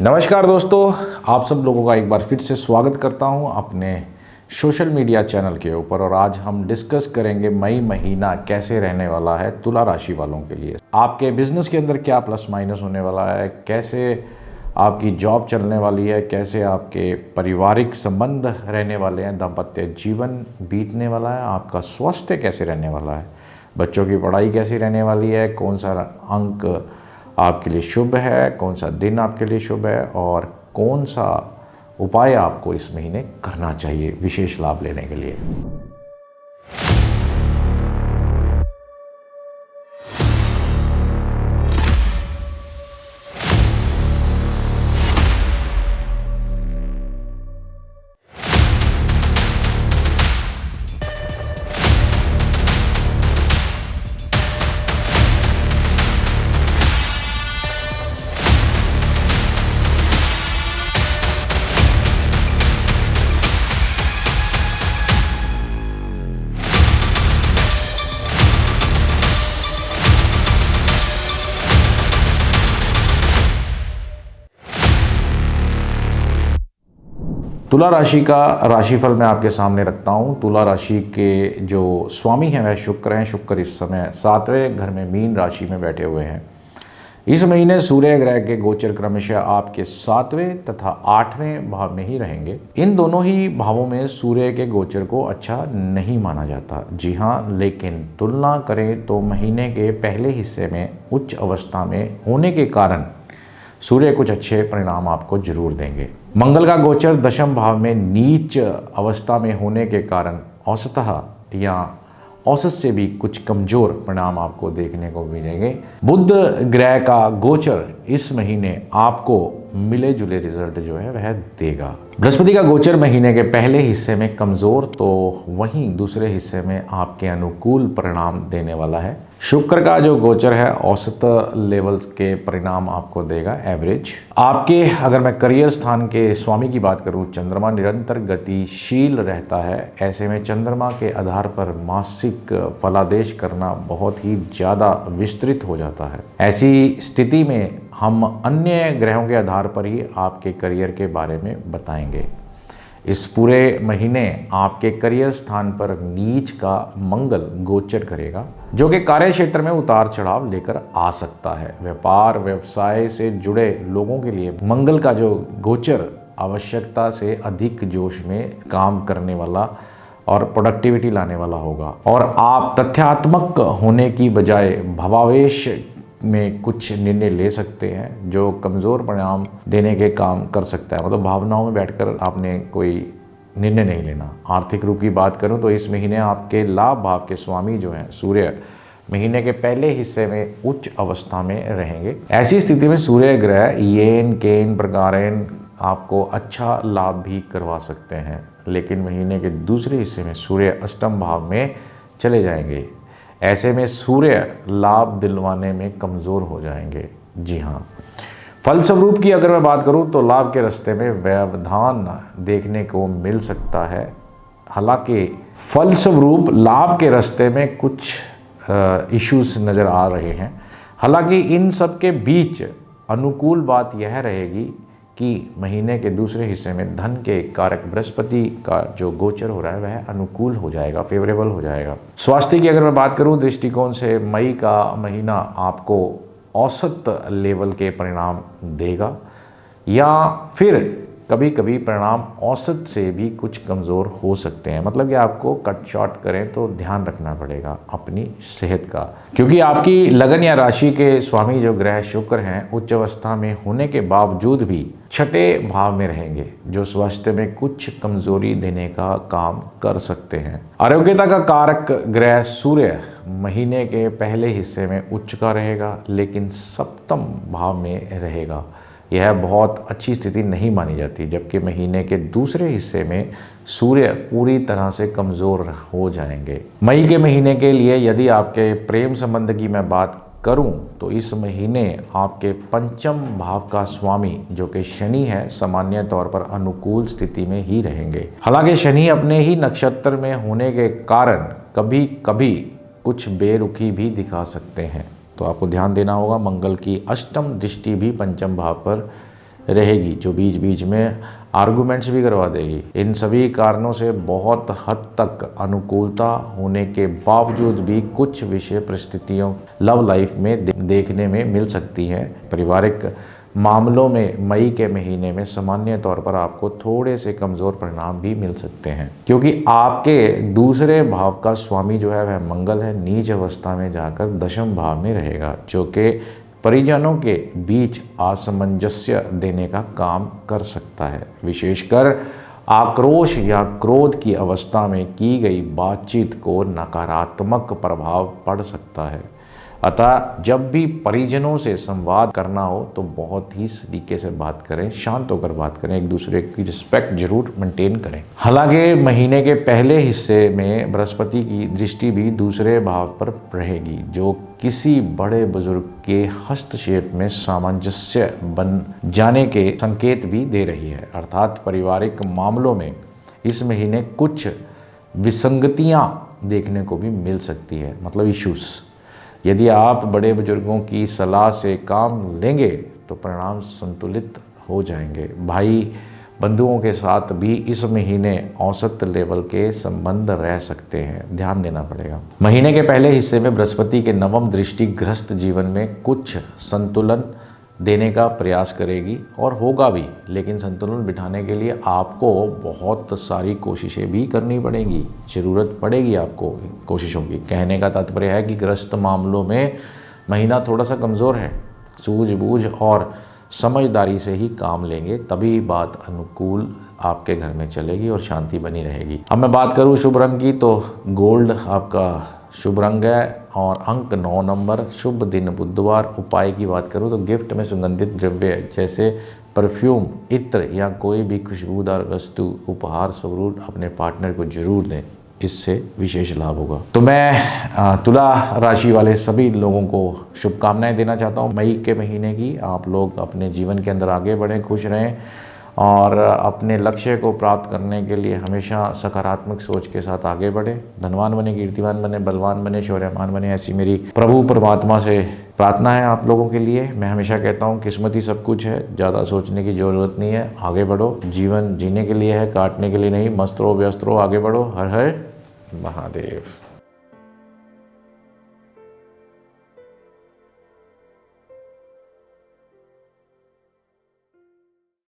नमस्कार दोस्तों, आप सब लोगों का एक बार फिर से स्वागत करता हूं अपने सोशल मीडिया चैनल के ऊपर। और आज हम डिस्कस करेंगे मई महीना कैसे रहने वाला है तुला राशि वालों के लिए। आपके बिजनेस के अंदर क्या प्लस माइनस होने वाला है, कैसे आपकी जॉब चलने वाली है, कैसे आपके पारिवारिक संबंध रहने वाले हैं, दाम्पत्य जीवन बीतने वाला है, आपका स्वास्थ्य कैसे रहने वाला है, बच्चों की पढ़ाई कैसी रहने वाली है, कौन सा अंक आपके लिए शुभ है, कौन सा दिन आपके लिए शुभ है और कौन सा उपाय आपको इस महीने करना चाहिए विशेष लाभ लेने के लिए। तुला राशि का राशिफल मैं आपके सामने रखता हूँ। तुला राशि के जो स्वामी हैं वह शुक्र हैं। शुक्र इस समय 7वें घर में मीन राशि में बैठे हुए हैं। इस महीने सूर्य ग्रह के गोचर क्रमशः आपके 7वें तथा 8वें भाव में ही रहेंगे। इन दोनों ही भावों में सूर्य के गोचर को अच्छा नहीं माना जाता। जी हाँ, लेकिन तुलना करें तो महीने के पहले हिस्से में उच्च अवस्था में होने के कारण सूर्य कुछ अच्छे परिणाम आपको जरूर देंगे। मंगल का गोचर दशम भाव में नीच अवस्था में होने के कारण औसतः या औसत से भी कुछ कमजोर परिणाम आपको देखने को मिलेंगे। बुध ग्रह का गोचर इस महीने आपको मिले जुले रिजल्ट जो है वह देगा। बृहस्पति का गोचर महीने के पहले हिस्से में कमजोर तो वहीं दूसरे हिस्से में आपके अनुकूल परिणाम देने वाला है। शुक्र का जो गोचर है औसत लेवल के परिणाम आपको देगा, एवरेज। आपके अगर मैं करियर स्थान के स्वामी की बात करूं, चंद्रमा निरंतर गतिशील रहता है। ऐसे में चंद्रमा के आधार पर मासिक फलादेश करना बहुत ही ज़्यादा विस्तृत हो जाता है। ऐसी स्थिति में हम अन्य ग्रहों के आधार पर ही आपके करियर के बारे में बताएंगे। इस पूरे महीने आपके करियर स्थान पर नीच का मंगल गोचर करेगा, जो कि कार्य क्षेत्र में उतार चढ़ाव लेकर आ सकता है। व्यापार व्यवसाय से जुड़े लोगों के लिए मंगल का जो गोचर आवश्यकता से अधिक जोश में काम करने वाला और प्रोडक्टिविटी लाने वाला होगा। और आप तथ्यात्मक होने की बजाय भावावेश में कुछ निर्णय ले सकते हैं जो कमज़ोर परिणाम देने के काम कर सकता है। मतलब भावनाओं में बैठकर आपने कोई निर्णय नहीं लेना। आर्थिक रूप की बात करूं तो इस महीने आपके लाभ भाव के स्वामी जो हैं सूर्य महीने के पहले हिस्से में उच्च अवस्था में रहेंगे। ऐसी स्थिति में सूर्य ग्रह येन केन प्रकारेण आपको अच्छा लाभ भी करवा सकते हैं, लेकिन महीने के दूसरे हिस्से में सूर्य अष्टम भाव में चले जाएंगे। ऐसे में सूर्य लाभ दिलवाने में कमज़ोर हो जाएंगे। जी हाँ, फलस्वरूप की अगर मैं बात करूं तो लाभ के रास्ते में व्यवधान देखने को मिल सकता है। हालांकि फलस्वरूप लाभ के रास्ते में कुछ इश्यूज नज़र आ रहे हैं। हालांकि इन सब के बीच अनुकूल बात यह रहेगी कि महीने के दूसरे हिस्से में धन के कारक बृहस्पति का जो गोचर हो रहा है वह अनुकूल हो जाएगा, फेवरेबल हो जाएगा। स्वास्थ्य की अगर मैं बात करूं दृष्टिकोण से मई का महीना आपको औसत लेवल के परिणाम देगा, या फिर कभी कभी परिणाम औसत से भी कुछ कमज़ोर हो सकते हैं। मतलब कि आपको कट शॉर्ट करें तो ध्यान रखना पड़ेगा अपनी सेहत का, क्योंकि आपकी लगन या राशि के स्वामी जो ग्रह शुक्र हैं उच्च अवस्था में होने के बावजूद भी छठे भाव में रहेंगे, जो स्वास्थ्य में कुछ कमजोरी देने का काम कर सकते हैं। आरोग्यता का कारक ग्रह सूर्य महीने के पहले हिस्से में उच्च का रहेगा, लेकिन सप्तम भाव में रहेगा। यह बहुत अच्छी स्थिति नहीं मानी जाती, जबकि महीने के दूसरे हिस्से में सूर्य पूरी तरह से कमज़ोर हो जाएंगे। मई के महीने के लिए यदि आपके प्रेम संबंध की मैं बात करूं तो इस महीने आपके पंचम भाव का स्वामी जो कि शनि है सामान्य तौर पर अनुकूल स्थिति में ही रहेंगे। हालांकि शनि अपने ही नक्षत्र में होने के कारण कभी कभी कुछ बेरुखी भी दिखा सकते हैं, तो आपको ध्यान देना होगा। मंगल की अष्टम दृष्टि भी पंचम भाव पर रहेगी, जो बीच बीच में आर्गुमेंट्स भी करवा देगी। इन सभी कारणों से बहुत हद तक अनुकूलता होने के बावजूद भी कुछ विषय परिस्थितियों लव लाइफ में देखने में मिल सकती हैं। पारिवारिक मामलों में मई के महीने में सामान्य तौर पर आपको थोड़े से कमज़ोर परिणाम भी मिल सकते हैं, क्योंकि आपके दूसरे भाव का स्वामी जो है वह मंगल है, नीच अवस्था में जाकर दशम भाव में रहेगा, जो कि परिजनों के बीच असमंजस्य देने का काम कर सकता है। विशेषकर आक्रोश या क्रोध की अवस्था में की गई बातचीत को नकारात्मक प्रभाव पड़ सकता है। अतः जब भी परिजनों से संवाद करना हो तो बहुत ही सलीके से बात करें, शांत होकर बात करें, एक दूसरे की रिस्पेक्ट जरूर मेंटेन करें। हालांकि महीने के पहले हिस्से में बृहस्पति की दृष्टि भी दूसरे भाव पर रहेगी, जो किसी बड़े बुजुर्ग के हस्तक्षेप में सामंजस्य बन जाने के संकेत भी दे रही है। अर्थात पारिवारिक मामलों में इस महीने कुछ विसंगतियां देखने को भी मिल सकती है, मतलब इश्यूज। यदि आप बड़े बुजुर्गों की सलाह से काम लेंगे तो परिणाम संतुलित हो जाएंगे। भाई बंधुओं के साथ भी इस महीने औसत लेवल के संबंध रह सकते हैं, ध्यान देना पड़ेगा। महीने के पहले हिस्से में बृहस्पति के नवम दृष्टि गृहस्थ जीवन में कुछ संतुलन देने का प्रयास करेगी और होगा भी, लेकिन संतुलन बिठाने के लिए आपको बहुत सारी कोशिशें भी करनी पड़ेंगी, ज़रूरत पड़ेगी आपको कोशिशों की। कहने का तात्पर्य है कि गृहस्थ मामलों में महीना थोड़ा सा कमज़ोर है। सूझबूझ और समझदारी से ही काम लेंगे, तभी बात अनुकूल आपके घर में चलेगी और शांति बनी रहेगी। अब मैं बात करूँ शुभ रंग की, तो गोल्ड आपका शुभ रंग है और अंक 9 नंबर, शुभ दिन बुधवार। उपाय की बात करूँ तो गिफ्ट में सुगंधित द्रव्य जैसे परफ्यूम, इत्र या कोई भी खुशबूदार वस्तु उपहार स्वरूप अपने पार्टनर को जरूर दें, इससे विशेष लाभ होगा। तो मैं तुला राशि वाले सभी लोगों को शुभकामनाएं देना चाहता हूं मई के महीने की। आप लोग अपने जीवन के अंदर आगे बढ़ें, खुश रहें और अपने लक्ष्य को प्राप्त करने के लिए हमेशा सकारात्मक सोच के साथ आगे बढ़े। धनवान बने, कीर्तिवान बने, बलवान बने, शौर्यवान बने, ऐसी मेरी प्रभु परमात्मा से प्रार्थना है आप लोगों के लिए। मैं हमेशा कहता हूँ किस्मत ही सब कुछ है, ज़्यादा सोचने की ज़रूरत नहीं है, आगे बढ़ो। जीवन जीने के लिए है, काटने के लिए नहीं। मस्त रहो, व्यस्त रहो, आगे बढ़ो। हर हर महादेव।